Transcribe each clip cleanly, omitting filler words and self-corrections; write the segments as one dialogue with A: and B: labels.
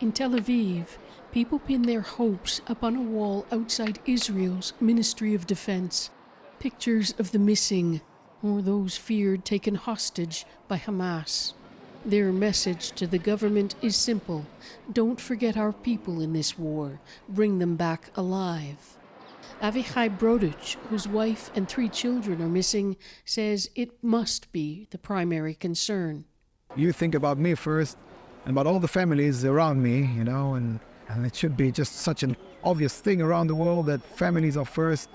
A: In Tel Aviv, people pin their hopes up on a wall outside Israel's Ministry of Defense. Pictures of the missing, or those feared taken hostage by Hamas. Their message to the government is simple: don't forget our people in this war, bring them back alive. Avichai Brodich, whose wife and 3 children are missing, says it must be the primary concern.
B: You think about me first and about all the families around me, and it should be just such an obvious thing around the world that families are first.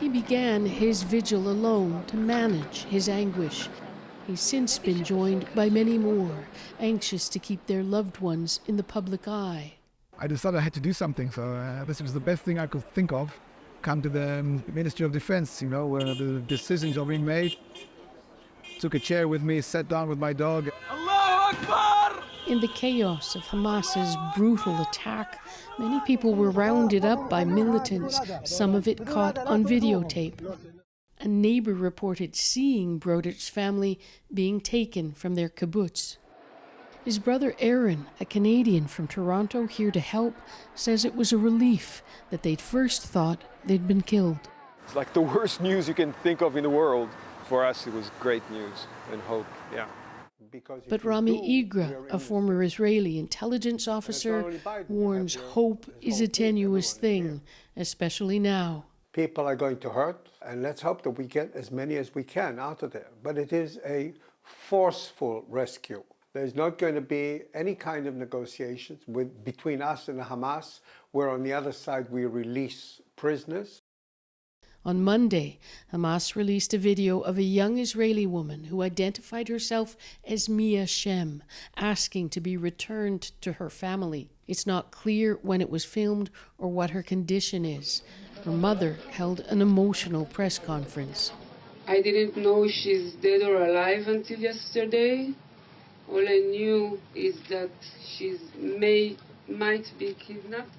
A: He began his vigil alone to manage his anguish. He's since been joined by many more, anxious to keep their loved ones in the public eye.
B: I decided I had to do something, so this was the best thing I could think of. Come to the Ministry of Defense, where the decisions are being made. Took a chair with me, sat down with my dog.
C: Allahu Akbar!
A: In the chaos of Hamas's brutal attack, many people were rounded up by militants, some of it caught on videotape. A neighbor reported seeing Brodich's family being taken from their kibbutz. His brother Aaron, a Canadian from Toronto here to help, says it was a relief that they'd first thought they'd been killed.
C: It's like the worst news you can think of in the world. For us, it was great news and hope, yeah.
A: But Rami Igra, a former Israeli intelligence officer, warns hope is a tenuous thing, especially now.
D: People are going to hurt, and let's hope that we get as many as we can out of there. But it is a forceful rescue. There's not going to be any kind of negotiations between us and the Hamas, where on the other side we release prisoners.
A: On Monday, Hamas released a video of a young Israeli woman who identified herself as Mia Shem, asking to be returned to her family. It's not clear when it was filmed or what her condition is. Her mother held an emotional press conference.
E: I didn't know she's dead or alive until yesterday. All I knew is that she might be kidnapped.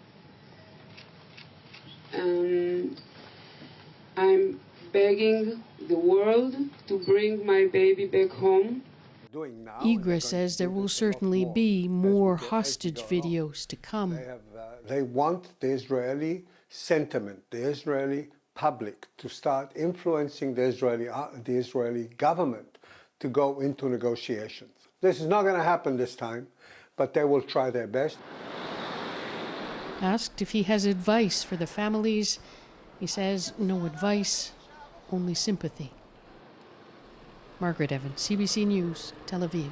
E: I'm begging the world to bring my baby back home.
A: Igra says there will certainly be more hostage videos to come.
D: They want the Israeli sentiment, the Israeli public, to start influencing the Israeli government to go into negotiations. This is not going to happen this time, but they will try their best.
A: Asked if he has advice for the families, he says no advice, only sympathy. Margaret Evans, CBC News, Tel Aviv.